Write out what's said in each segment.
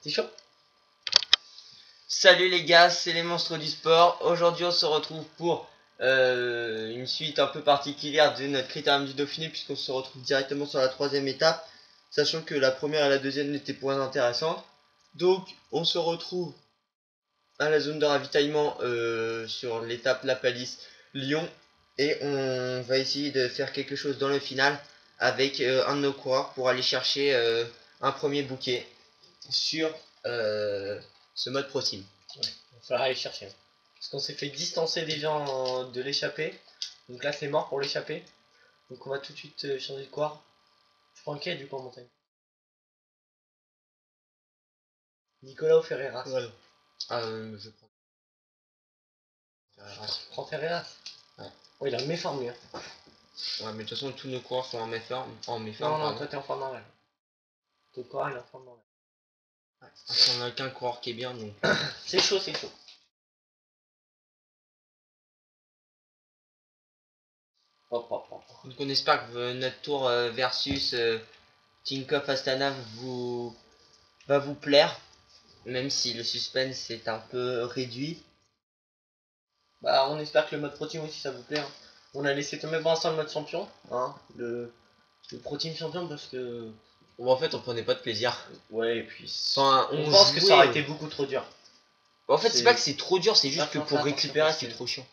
C'est chaud. Salut les gars, c'est les monstres du sport. Aujourd'hui on se retrouve pour une suite un peu particulière de notre critérium du Dauphiné, puisqu'on se retrouve directement sur la troisième étape, sachant que la première et la deuxième n'étaient point intéressantes. Donc on se retrouve à la zone de ravitaillement sur l'étape La Palisse Lyon, et on va essayer de faire quelque chose dans le final avec un de nos coureurs pour aller chercher un premier bouquet sur ce mode Pro Team. Ouais, il va falloir aller chercher. Parce qu'on s'est fait distancer déjà de l'échappée. Donc là c'est mort pour l'échappée. Donc on va tout de suite changer de coureur. Je prends quai du coup en montagne. Nicolas ou Ferreira. Ouais. Je prends Ferreira. Je prends Ferreira. Ouais. Oh, il a mes formes lui. Hein. Ouais, mais de toute façon tous nos coureurs sont en méforme. Non, toi t'es en forme normale. Ton coureur il est en forme normale. Ouais. On a qu'un coureur qui est bien, donc. C'est chaud, c'est chaud. Hop, hop, hop. Donc on espère que notre tour versus Tinkoff Astana va vous plaire, même si le suspense est un peu réduit. Bah on espère que le mode Pro Team aussi ça vous plaît. Hein. On a laissé tomber pour l'instant le mode champion. Hein, le Pro Team champion parce que... Bon, en fait on prenait pas de plaisir. Ouais, et puis Enfin, on pense que ça aurait été beaucoup trop dur. En fait c'est pas que c'est trop dur, c'est juste que pour récupérer c'est trop chiant.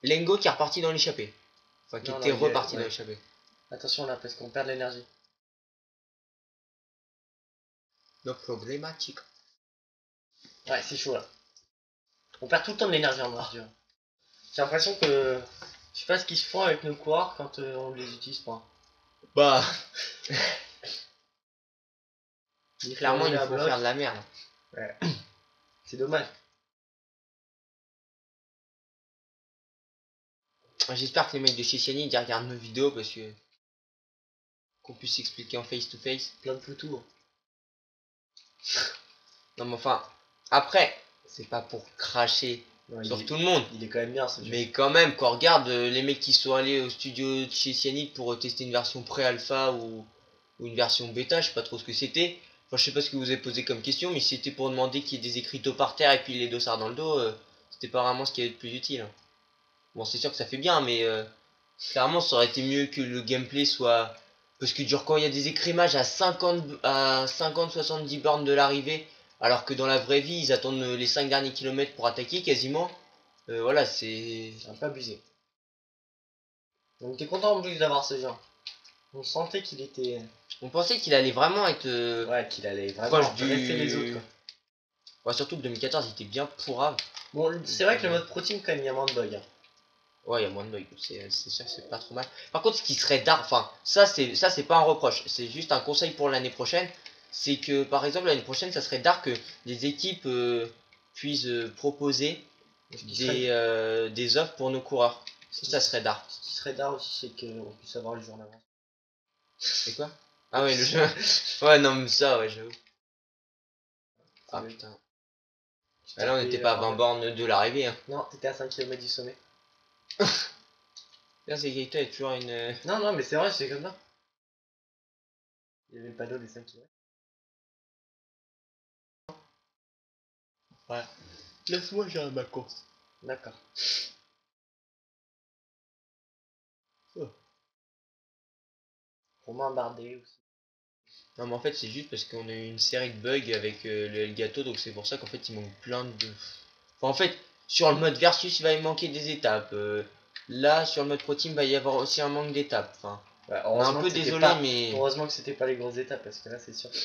Lengo qui est reparti dans l'échappée. Enfin qui était reparti dans l'échappée. Attention là parce qu'on perd de l'énergie. Donc problématique. Ouais, c'est chaud là. On perd tout le temps de l'énergie en dur. J'ai l'impression que je sais pas ce qu'ils se font avec nos coureurs quand on les utilise pas. Bah clairement il faut faire de la merde. Ouais. C'est dommage. J'espère que les mecs de chez Cyanide ils regardent nos vidéos parce que qu'on puisse s'expliquer en face to face. Plein de photos. Non mais enfin, après, c'est pas pour cracher sur tout le monde. Il est quand même bien ce jeu. Mais quand même, quand on regarde les mecs qui sont allés au studio de chez Cyanide pour tester une version pré-alpha ou une version bêta, je sais pas trop ce que c'était. Enfin, je sais pas ce que vous avez posé comme question, mais si c'était pour demander qu'il y ait des écriteaux par terre et puis les dossards dans le dos, c'était pas vraiment ce qui est le plus utile. Bon, c'est sûr que ça fait bien, mais clairement, ça aurait été mieux que le gameplay soit... Parce que genre quand il y a des écrémages à 50-70 bornes de l'arrivée, alors que dans la vraie vie, ils attendent les 5 derniers kilomètres pour attaquer quasiment. Voilà, c'est un peu abusé. On était content en plus d'avoir ce genre. On sentait qu'il était... On pensait qu'il allait vraiment être ouais, qu'il allait vraiment proche du... les autres. Quoi. Ouais, surtout que 2014, il était bien pourrave. Bon, c'est vrai que le mode Pro Team, quand même, il y a moins de bugs. Hein. Ouais, il y a moins de bugs, c'est sûr que c'est pas trop mal. Par contre, ce qui serait dark, enfin, ça c'est pas un reproche, c'est juste un conseil pour l'année prochaine. C'est que par exemple l'année prochaine, ça serait dark que les équipes puissent proposer des offres pour nos coureurs. Ça serait dark. Ce qui serait dark aussi, c'est qu'on puisse avoir le jour en avance. C'est quoi? Ah ouais, le jeu. Ouais, non, mais ça, ouais, j'avoue. Ah putain. Ah, là, on n'était pas à 20 bornes de l'arrivée. Hein. Non, t'étais à 5 km du sommet. Là, c'est Gaëtan est toujours une. Non, non, mais c'est vrai, c'est comme ça. Il y avait le panneau des 5 km. Ouais. Laisse-moi gérer ma course. D'accord. Oh. Romain Bardet aussi. Non, mais en fait, c'est juste parce qu'on a eu une série de bugs avec le Elgato, donc c'est pour ça qu'en fait, il manque plein de. Enfin, en fait, sur le mode versus, il va y manquer des étapes. Là, sur le mode Pro Team, il va y avoir aussi un manque d'étapes. Enfin, ouais, on est un peu désolé, mais. Heureusement que c'était pas les grosses étapes, parce que là, c'est sûr que.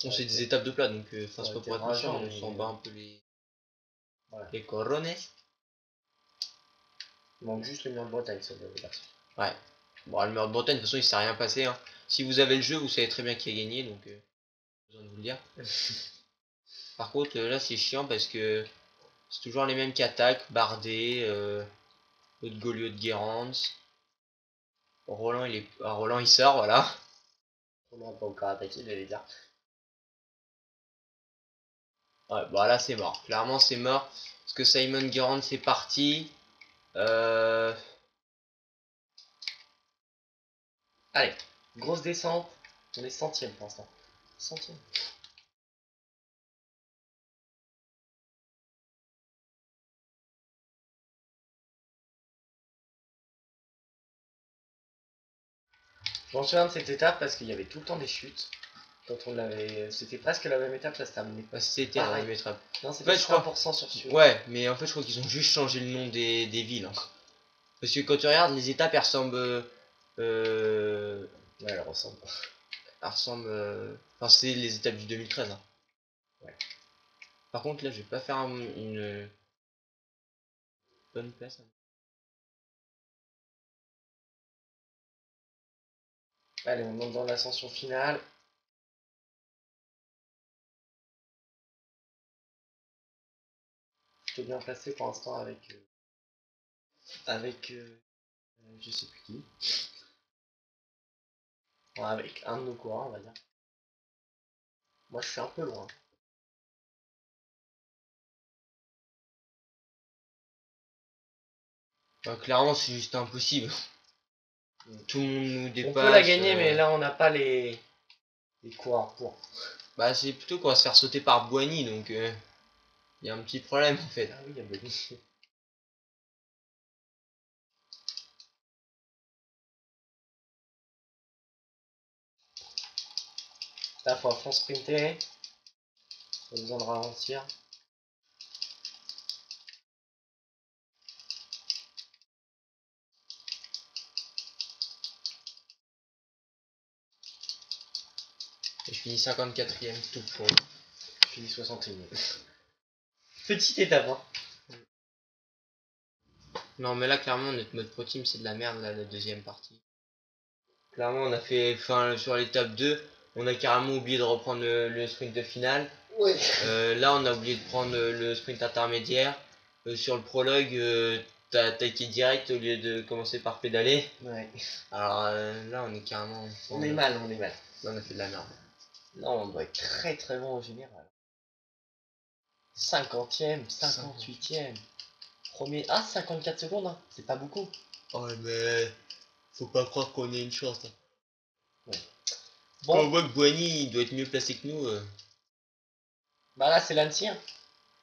On fait des étapes de plat, donc c'est pas pour être méchant, on s'en bat un peu les. Voilà. Les corones. Il manque juste le mur de Bretagne sur le versus. Ouais. Bon, le mur de Bretagne, de toute façon, il s'est rien passé. Hein. Si vous avez le jeu, vous savez très bien qui a gagné, donc. Besoin de vous le dire. Par contre, là, c'est chiant parce que c'est toujours les mêmes qui attaquent. Bardet, Haute-Gaulieu de Guérande. Roland, Roland, il sort, voilà. On n'a pas encore attaqué, j'allais dire. Ouais, bah là, c'est mort. Clairement, c'est mort. Parce que Simon Guérande, c'est parti. Allez, grosse descente. On est centième pour l'instant. Centième. Je m'en souviens de cette étape parce qu'il y avait tout le temps des chutes. Quand on l'avait. C'était presque la même étape, ça se terminait pas. Bah, c'était la même étape. Non, En c'était fait, je crois. 3% sur celui. Ouais, mais en fait, je crois qu'ils ont juste changé le nom des villes, hein. Parce que quand tu regardes, les étapes, elles ressemblent. Ouais, elle ressemble. Elles ressemblent. Enfin, c'est les étapes du 2013, hein. Ouais. Par contre, là, je vais pas faire une bonne place, hein. Allez, on monte dans l'ascension finale. Je t'ai bien placé pour l'instant avec je sais plus qui. Ouais, avec un de nos coureurs, on va dire. Moi, je suis un peu loin. Clairement, c'est juste impossible. Tout le monde nous dépasse. On peut la gagner, mais là, on n'a pas les coureurs pour. Bah, c'est plutôt qu'on va se faire sauter par Boigny, donc il y a un petit problème en fait. Ah oui, il y a Bonnie. Là, faut à fond sprinter. Pas besoin de ralentir. Et je finis 54ème tout pour. Je finis 61. Petite étape, hein. Non, mais là, clairement, notre mode pro team, c'est de la merde, là, la deuxième partie. Clairement, on a fait. Enfin, sur l'étape 2, on a carrément oublié de reprendre le sprint de finale. Ouais. Là, on a oublié de prendre le sprint intermédiaire. Sur le prologue, t'as attaqué direct au lieu de commencer par pédaler. Ouais. Alors là, on est carrément. On est mal, on est mal. Là, on a fait de la merde. Non, on doit être très très bon au général. 50ème, 58ème. Premier. Ah, 54 secondes, hein. C'est pas beaucoup. Oh, mais. Faut pas croire qu'on ait une chance, hein. Ouais. Quand on Bon, voit que Boigny il doit être mieux placé que nous, bah là, c'est l'Annecy, hein.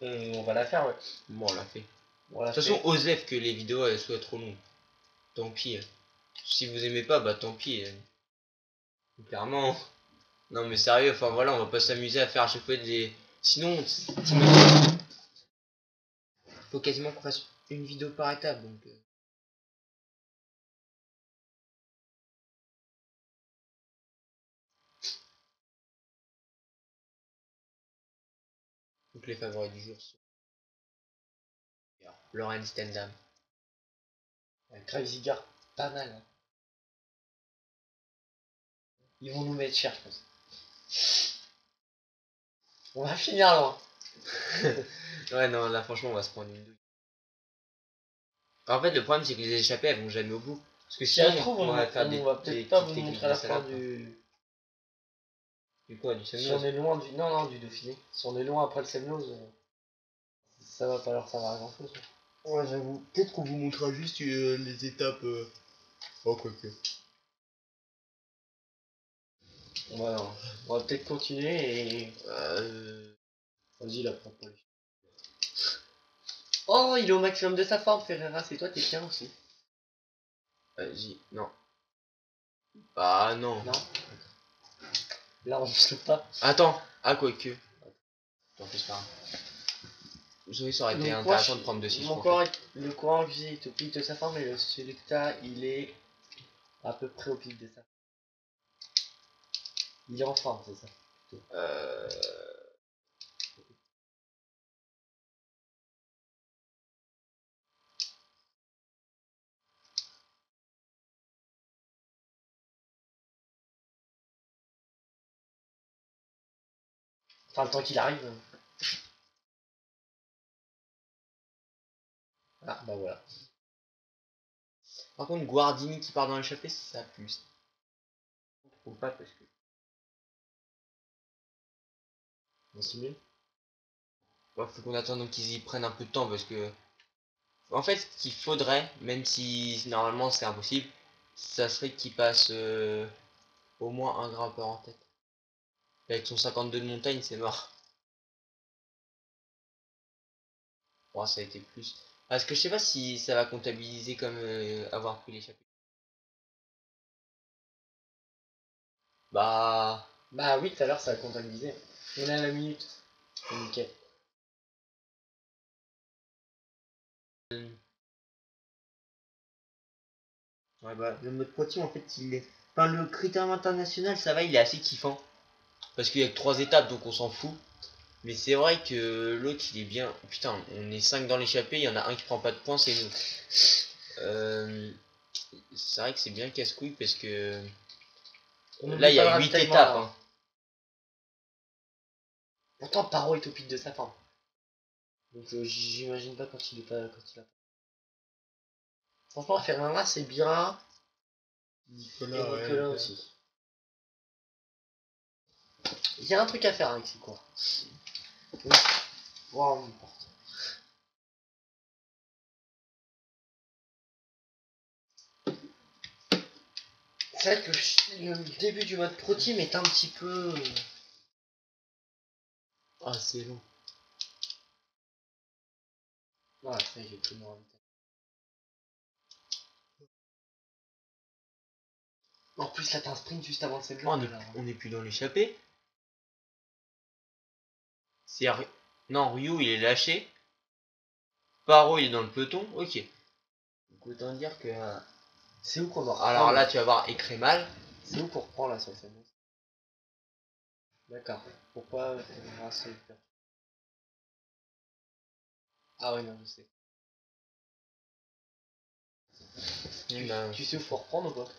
On va la faire, ouais. bon, on l'a fait. On l'a De toute façon, fait. osef que les vidéos elles soient trop longues. Tant pis. Si vous aimez pas, bah tant pis. Clairement. Non mais sérieux, enfin voilà, on va pas s'amuser à faire à chaque fois des. Sinon, t'imagines, faut quasiment qu'on fasse une vidéo par étape, donc les favoris du jour sont Lauren Stendham. Crazy Gare, pas mal, hein. Ils vont nous mettre cher, je pense. On va finir loin. Ouais, non, là franchement, on va se prendre une douille. En fait, le problème c'est que les échappées elles vont jamais au bout. Parce que Si sinon, ça se trouve, on on va faire va peut-être pas vous petites montrer à la techniques de fin salade, du. Du quoi, du Si on Semnoz. est loin du. Non, non, du Dauphiné. Si on est loin après le Semnoz, ça va pas leur servir à grand chose. Ouais, j'avoue. Peut-être qu'on vous montrera juste les étapes. Oh, quoique. On va peut-être continuer et. Vas-y, la prends pas. Oh, il est au maximum de sa forme, Ferreira, c'est toi, t'es bien aussi. Vas-y, non. Bah non. Non. Là, on se pas. Attends, ah quoique. Tant pis, c'est pas grave. Oui, ça aurait été Donc, intéressant de prendre 2 6 mon corps, le courant que j'ai est au pic de sa forme et celui que t'as, il est à peu près au pic de sa forme. Il est en forme, c'est ça. Euh... Enfin, le temps qu'il arrive. Ah, bah voilà. Par contre, Guardini qui part dans l'échappée, ça pue. Je trouve pas parce que. On simule. Ouais, faut qu'on attende qu'ils y prennent un peu de temps parce que. En fait, ce qu'il faudrait, même si normalement c'est impossible, ça serait qu'il passe au moins un grimpeur en tête. Et avec son 52 de montagne, c'est mort. Bon, ça a été plus. Parce que je sais pas si ça va comptabiliser comme avoir pris l'échappée. Bah... Bah oui, tout à l'heure ça a comptabilisé. On est à la minute. Nickel. Ouais bah le mode pro team en fait il est... Enfin le critère international ça va, il est assez kiffant. Parce qu'il y a que 3 étapes donc on s'en fout. Mais c'est vrai que l'autre il est bien. Putain, on est 5 dans l'échappée, il y en a un qui prend pas de points, c'est nous. C'est vrai que c'est bien casse-couille parce que On là n'oublie il y pas le a 8 ravitaillement, étapes. là. Hein. Pourtant Paro est au pic de sa forme. Donc j'imagine pas quand il est pas. Quand il a... Franchement Ferrara c'est bien. Nicolas, Et Nicolas aussi. Il y a un truc à faire avec ces cours. Wow. C'est vrai que le début du mode pro team est un petit peu. Ah c'est long. Ouais, ça j'ai pris mon ravitaillement. En plus là t'as un sprint juste avant le segment. On est plus dans l'échappée. C'est non, Ryu il est lâché. Paro il est dans le peloton, ok. Donc autant dire que... C'est où qu'on va reprendre? Alors là tu vas voir Ekremal. C'est où qu'on reprend là sur le segment? D'accord. Pourquoi Ah ouais non je sais. Tu sais où faut reprendre ou pas?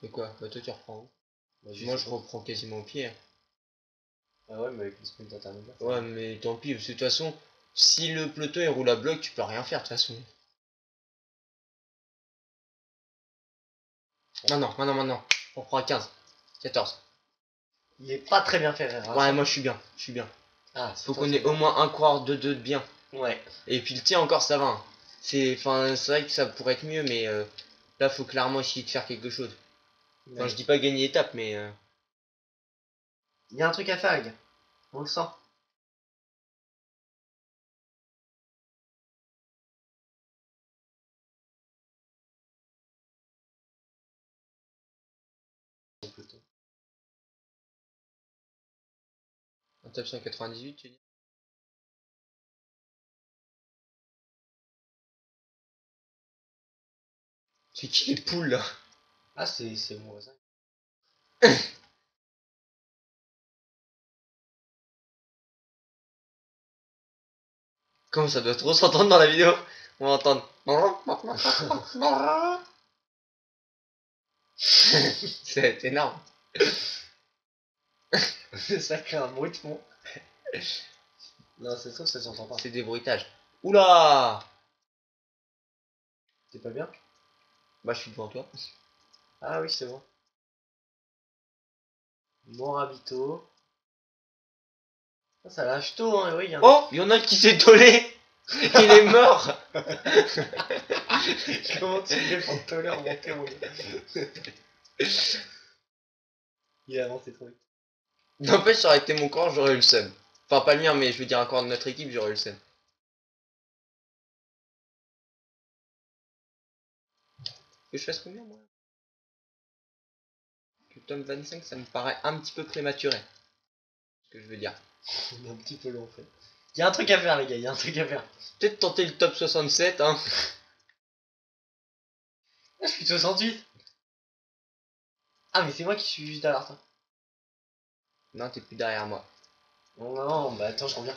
Et quoi? Bah toi tu reprends où? Bah, Moi je reprends quasiment au pied. Ah ouais mais avec le sprint intermédiaire. Ouais mais tant pis, parce que de toute façon, si le peloton il roule à bloc, tu peux rien faire de toute façon. Maintenant. On reprend à 15, 14. Il est pas très bien fait, hein. Ouais, moi je suis bien. Ah, Faut qu'on ait au moins un coureur de 2 de bien. Ouais. Et puis le tien encore ça va. Hein. C'est vrai que ça pourrait être mieux, mais là faut clairement essayer de faire quelque chose. Enfin, je dis pas gagner étape, mais... Il y a un truc à faire, les gars. On le sent. Un top 198, tu dis? C'est qui les poules là? Ah, c'est mon voisin. Comment ça doit trop s'entendre dans la vidéo? On va entendre. C'est énorme. Ça crée un bruit de fond. Non, c'est sûr, ça s'entend pas. C'est des bruitages. Oula! T'es pas bien? Bah je suis devant toi. Ah oui, c'est bon. Mon ravito. Ça lâche tôt, hein. Oui, y a un... Oh! Il y en a qui s'est tollé! Il est mort! Comment tu fais pour te toller en monter, mon gars? Il a avancé trop vite. N'empêche, ça aurait été mon corps, j'aurais eu le seum. Enfin, pas le mien, mais je veux dire un corps de notre équipe, j'aurais eu le seum. Que je fasse combien, moi? Que tome 25, ça me paraît un petit peu prématuré. Ce que je veux dire. On est un petit peu long, en fait. Il y a un truc à faire, les gars, il y a un truc à faire. Peut-être tenter le top 67, hein. Ah, je suis 68. Ah, mais c'est moi qui suis juste derrière toi. Non, t'es plus derrière moi. Non, non, bah attends, je reviens.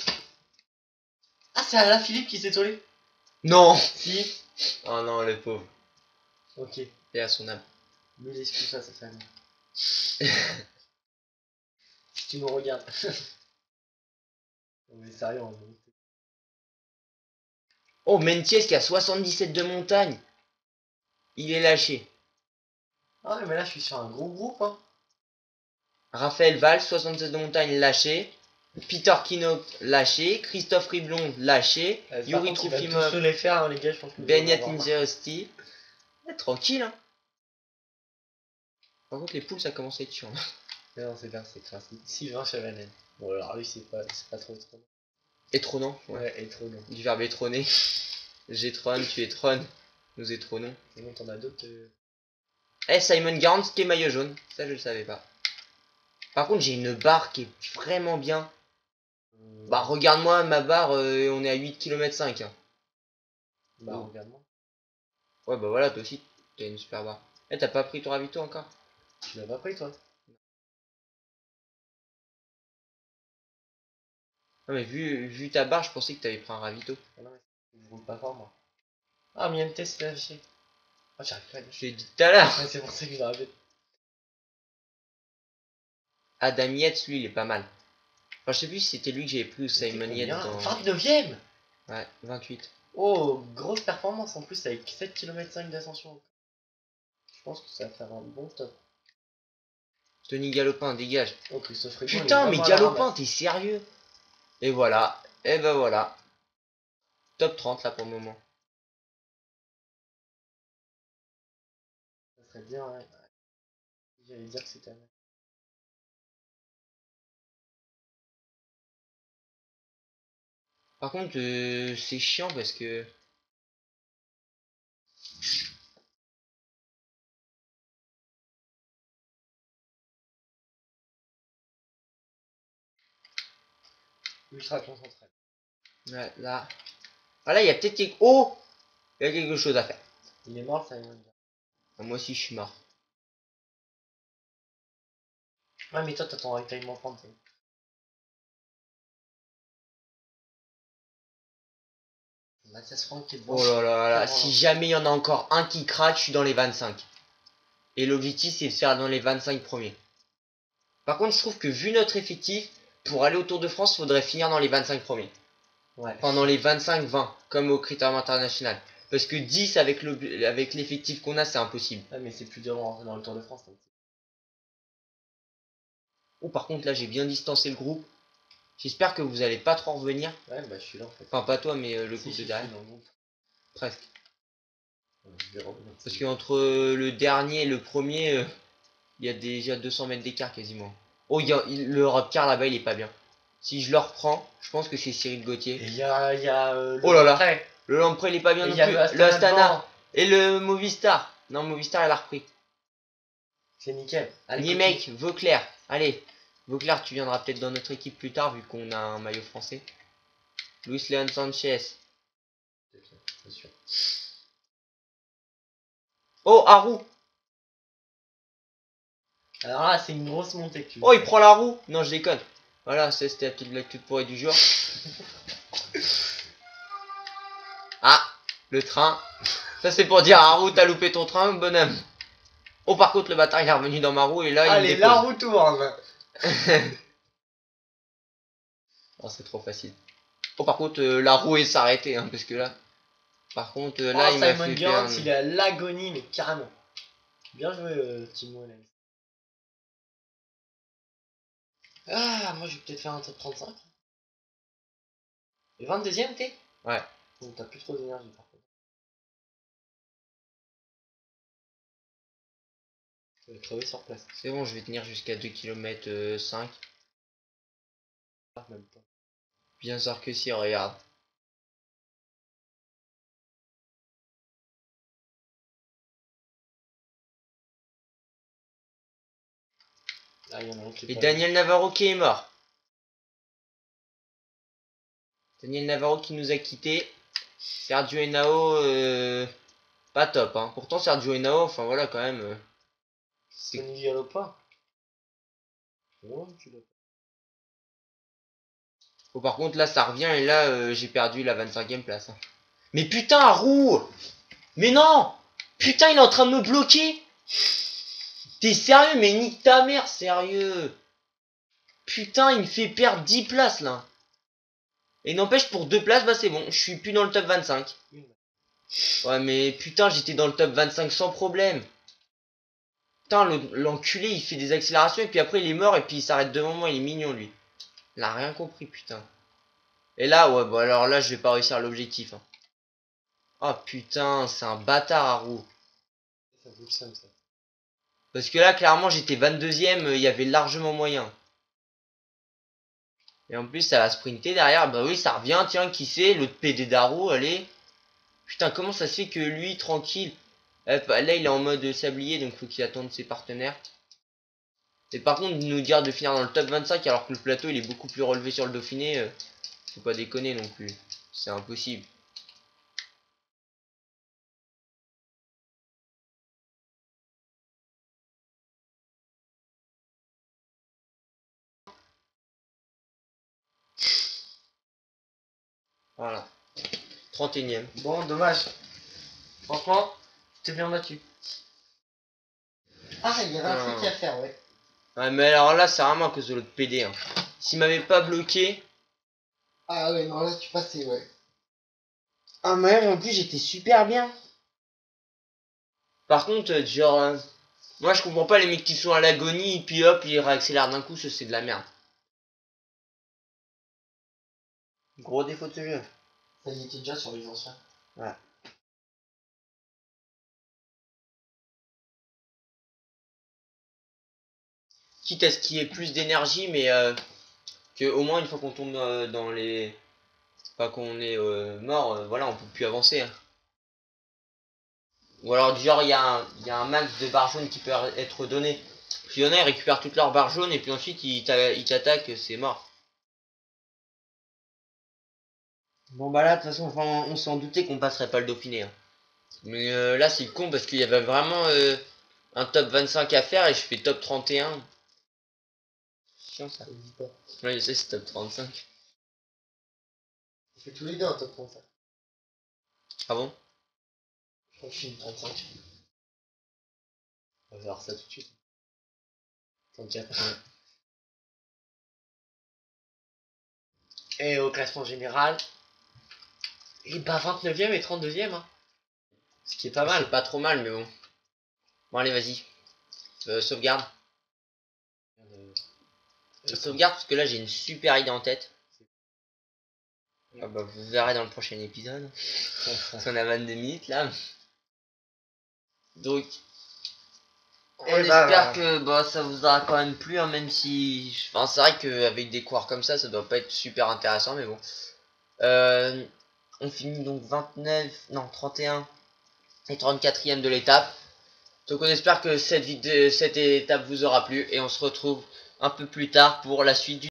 Ah, c'est Alain Philippe qui s'est tollé. Non! Si. Oh non, le pauvre. Ok. Et à son âme. Mais l'excuse ça, ça fait rien. Si tu me regardes. Non, mais sérieux, en gros. Oh, Mentiès qui a 77 de montagne. Il est lâché. Ah ouais, mais là, je suis sur un gros groupe, hein. Raphaël Valls, 76 de montagne, lâché. Peter Kinnock, lâché. Christophe Riblon, lâché. Yuri Trofimov, les faire, hein, les gars, je pense que Benyat Inzerosti. Tranquille, hein. Par contre, les poules, ça commence à être chiant. Mais non, c'est bien, c'est classique. Sylvain Chavanel. Bon, alors lui, c'est pas trop étonnant. Étronnant, Ouais, étonnant. Du verbe étronner. J'étronne, tu étronnes. Nous étronnons. Sinon, t'en as d'autres. Eh, Simon Garns qui est maillot jaune. Ça, je le savais pas. Par contre, j'ai une barre qui est vraiment bien. Bah, regarde-moi ma barre, on est à 8 km 5. Hein. Bah, regarde-moi. Ouais, bah voilà, toi aussi, t'as une super barre. Eh, t'as pas pris ton ravito encore? Tu l'as pas pris, toi? Non, mais vu ta barre, je pensais que t'avais pris un ravito. Ah non, mais je roule pas fort, moi. Ah, mais il y a une test, c'est affiché. Ah, j'arrive pas à Je l'ai dit tout à l'heure. Ouais, c'est pour ça que je l'avais. Adam Yates, lui, il est pas mal. Enfin, je sais plus si c'était lui que j'avais pris ou Simon Yates dans... 29ème. Ouais, 28. Oh, grosse performance en plus avec 7 km 5 d'ascension. Je pense que ça va faire un bon top. Tony Galopin, dégage. Oh, Christophe Rigaud, il est Putain, mais vraiment à la Galopin, ramasse. t'es sérieux? Et voilà. Et ben voilà. Top 30 là pour le moment. Ça serait bien, ouais. J'allais dire que c'était un... Par contre, c'est chiant parce que... ultra concentré. Ouais, là... Ah là, il y a peut-être quelque... Oh! Il y a quelque chose à faire. Il est mort, Simon. Ah, moi aussi, je suis mort. Ouais, mais toi, t'as ton ravitaillement prendre. Mathias Franck qui est devant. Oh là là là, si jamais il y en a encore un qui craque, je suis dans les 25. Et l'objectif, c'est de faire dans les 25 premiers. Par contre, je trouve que vu notre effectif, pour aller au Tour de France, il faudrait finir dans les 25 premiers. Ouais. Enfin, dans les 25-20, comme au critérium international. Parce que 10 avec l'effectif qu'on a, c'est impossible. Ouais, mais c'est plus dur de rentrer dans le Tour de France. Donc. Oh, par contre, là, j'ai bien distancé le groupe. J'espère que vous allez pas trop revenir. Ouais, bah je suis là en fait. Enfin, pas toi, mais le Si, groupe si, de derrière. dans le groupe. Presque. Je vais revenir. Parce qu'entre le dernier et le premier, il y a déjà 200 mètres d'écart quasiment. Oh, le Europe Car là-bas, il est pas bien. Si je le reprends, je pense que c'est Cyril Gauthier. Et il y a oh là là, Lamprey. le Lamprey, il est pas bien Et non il y a plus. le Le Astana. devant. Et le Movistar. Non, Movistar, il a repris. C'est nickel. Allez, Niemek, Vauclair. Allez, Vauclair, tu viendras peut-être dans notre équipe plus tard vu qu'on a un maillot français. Luis Leon Sanchez. c'est sûr. Oh, Harou. Alors là, c'est une grosse montée que tu Oh, il prend la roue. Non, je déconne. Voilà, ça c'était la petite blague toute pourrie du jour. Ah, le train. Ça c'est pour dire, Harou, t'as loupé ton train, bonhomme. Oh, par contre, le bâtard, il est revenu dans ma roue et là, il me Allez, dépose. la roue tourne. Oh, c'est trop facile. Oh, par contre, la roue est s'arrêter, hein, parce que là... Par contre, là, il m'a Simon fait Gerrans, perdre... il est à l'agonie, mais carrément. Bien joué, Timo. Là. Ah, moi, je vais peut-être faire un top 35. Et 22ème, t'es? Ouais. Donc, t'as plus trop d'énergie, par contre. Je vais crever sur place. C'est bon, je vais tenir jusqu'à 2 km 5. Ah, même pas. Bien sûr que si, regarde. Ah, il y en a un qui est Et pas Daniel Navarro qui est mort. Daniel Navarro qui nous a quitté. Sergio Henao, pas top. Hein. Pourtant, Sergio Henao, enfin voilà, quand même. Tony Galopin. Oh, tu l'as pas. Oh, par contre, là, ça revient et là, j'ai perdu la 25ème place. Hein. Mais putain, Harou! Mais non! Putain, il est en train de me bloquer! T'es sérieux? Mais nique ta mère, sérieux! Putain, il me fait perdre 10 places là. Et n'empêche, pour 2 places, bah c'est bon, je suis plus dans le top 25. Ouais, mais putain, j'étais dans le top 25 sans problème. Putain, l'enculé, il fait des accélérations et puis après, il est mort et puis il s'arrête devant moi, il est mignon lui. Il a rien compris, putain. Et là, ouais, bah alors là, je vais pas réussir l'objectif. Hein. Oh putain, c'est un bâtard à roue. Ça vaut le seum, ça. Parce que là, clairement, j'étais 22ème, il y avait largement moyen. Et en plus, ça va sprinter derrière. Bah oui, ça revient, tiens, qui c'est? L'autre PD d'Arou, allez. Putain, comment ça se fait que lui, tranquille. Là, il est en mode sablier, donc faut qu'il attende ses partenaires. Et par contre, nous dire de finir dans le top 25 alors que le plateau il est beaucoup plus relevé sur le Dauphiné, faut pas déconner non plus. C'est impossible. Voilà. 31ème. Bon, dommage. Franchement, t'es bien battu. Ah, il y avait un truc à faire, ouais. Ouais, mais alors là, c'est vraiment à cause de l'autre PD. Hein. S'il m'avait pas bloqué. Ah ouais, non, là tu passais, ouais. Ah, mais en plus, j'étais super bien. Par contre, genre. Moi, je comprends pas les mecs qui sont à l'agonie et puis hop, ils réaccélèrent d'un coup, ça c'est de la merde. Gros défaut de ce jeu. Ça y était déjà sur les anciens. Ouais. Quitte à ce qu'il y ait plus d'énergie, mais que au moins une fois qu'on tombe dans les. Pas qu'on est mort, voilà, on peut plus avancer. Hein. Ou alors, du genre, il y a un max de barres jaunes qui peut être donné. Puis il y en a, ils récupèrent toutes leurs barres jaunes et puis ensuite ils t'attaquent, c'est mort. Bon bah là, de toute façon, enfin, on s'en doutait qu'on passerait pas le Dauphiné. Hein. Mais là, c'est con parce qu'il y avait vraiment un top 25 à faire et je fais top 31. Chiant ça. Ça me dit pas. Ouais, je sais, c'est top 35. On fait tous les deux un top 35. Ah bon? Je crois que je suis une 35. On va voir ça tout de suite. 34. Et au classement général, et bah 29ème et 32ème. Hein. Ce qui est pas mal. C'est pas trop mal, mais bon. Bon, allez, vas-y. Sauvegarde. Sauvegarde parce que là, j'ai une super idée en tête. Ah bah, vous verrez dans le prochain épisode. On a 22 minutes là. Donc, on espère que bah, ça vous aura quand même plu, hein, même si. Enfin, c'est vrai qu'avec des coureurs comme ça doit pas être super intéressant, mais bon. On finit donc 29, non 31 et 34ème de l'étape. Donc on espère que cette étape vous aura plu et on se retrouve un peu plus tard pour la suite du